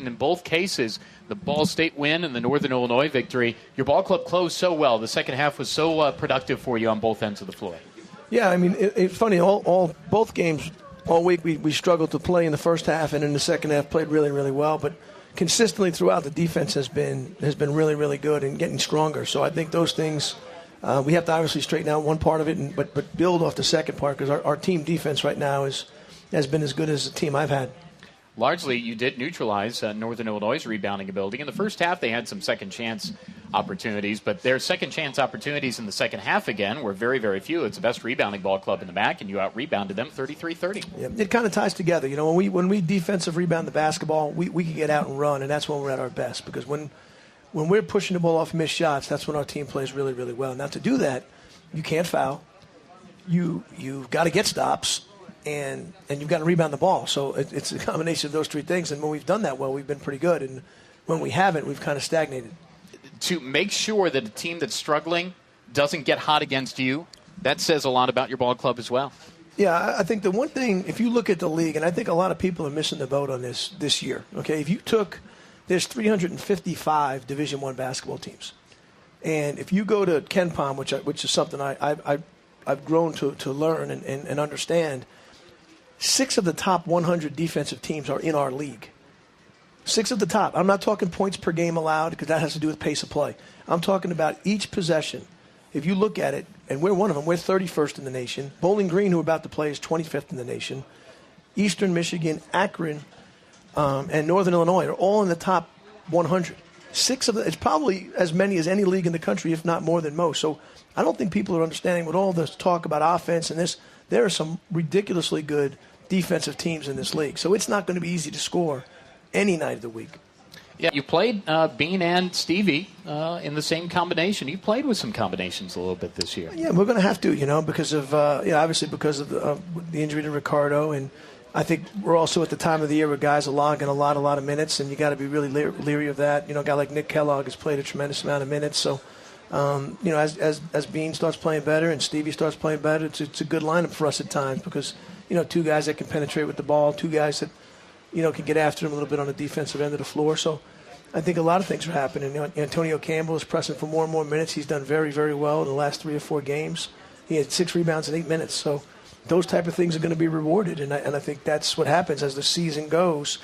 In both cases, the Ball State win and the Northern Illinois victory, your ball club closed so well. The second half was so productive for you on both ends of the floor. Yeah, I mean, it's funny. Both games all week we struggled to play in the first half, and in the second half played really, really well. But consistently throughout, the defense has been really, really good and getting stronger. So I think those things we have to obviously straighten out one part of it, but build off the second part, because our team defense right now has been as good as the team I've had. Largely, you did neutralize Northern Illinois' rebounding ability. In the first half, they had some second-chance opportunities, but their second-chance opportunities in the second half, again, were very, very few. It's the best rebounding ball club in the MAC, and you out-rebounded them 33-30. Yeah, it kind of ties together. You know, when we defensive rebound the basketball, we can get out and run, and that's when we're at our best, because when we're pushing the ball off missed shots, that's when our team plays really, really well. Now, to do that, you can't foul. You've got to get stops. And you've got to rebound the ball. So it's a combination of those three things. And when we've done that well, we've been pretty good. And when we haven't, we've kind of stagnated. To make sure that a team that's struggling doesn't get hot against you, that says a lot about your ball club as well. Yeah, I think the one thing, if you look at the league, and I think a lot of people are missing the boat on this year. Okay, if you there's 355 Division I basketball teams. And if you go to KenPom, which is something I've grown to learn and understand, 6 of the top 100 defensive teams are in our league. 6 of the top. I'm not talking points per game allowed, because that has to do with pace of play. I'm talking about each possession. If you look at it, and we're one of them, we're 31st in the nation. Bowling Green, who are about to play, is 25th in the nation. Eastern Michigan, Akron, and Northern Illinois are all in the top 100. 6 of them, it's probably as many as any league in the country, if not more than most. So I don't think people are understanding with all this talk about offense and this. There are some ridiculously good defensive teams in this league. So it's not going to be easy to score any night of the week. Yeah, you played Bean and Stevie in the same combination. You played with some combinations a little bit this year. Yeah, we're going to have to, because of, obviously because of the injury to Ricardo. And I think we're also at the time of the year where guys are logging a lot of minutes, and you got to be really leery of that. A guy like Nick Kellogg has played a tremendous amount of minutes. So, as Bean starts playing better and Stevie starts playing better, it's a good lineup for us at times, because – 2 guys that can penetrate with the ball, 2 guys that, can get after him a little bit on the defensive end of the floor. So I think a lot of things are happening. Antonio Campbell is pressing for more and more minutes. He's done very, very well in the last 3 or 4 games. He had 6 rebounds in 8 minutes. So those type of things are going to be rewarded. And I think that's what happens as the season goes.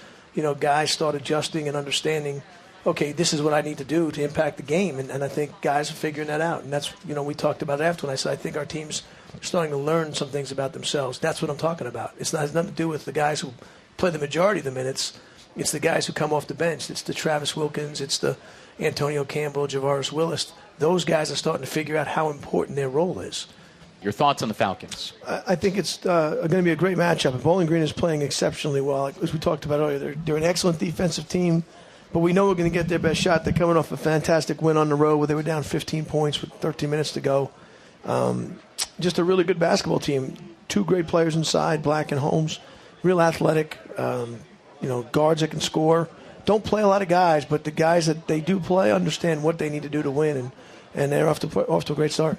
Guys start adjusting and understanding, okay, this is what I need to do to impact the game. And I think guys are figuring that out. And that's, we talked about it after when I said I think our team's starting to learn some things about themselves. That's what I'm talking about. It has nothing to do with the guys who play the majority of the minutes. It's the guys who come off the bench. It's the Travis Wilkins. It's the Antonio Campbell, Javaris Willis. Those guys are starting to figure out how important their role is. Your thoughts on the Falcons? I think it's going to be a great matchup. Bowling Green is playing exceptionally well. As we talked about earlier, they're an excellent defensive team, but we know we're going to get their best shot. They're coming off a fantastic win on the road where they were down 15 points with 13 minutes to go. Just a really good basketball team. 2 great players inside, Black and Holmes. Real athletic, guards that can score. Don't play a lot of guys, but the guys that they do play understand what they need to do to win, and they're off to a great start.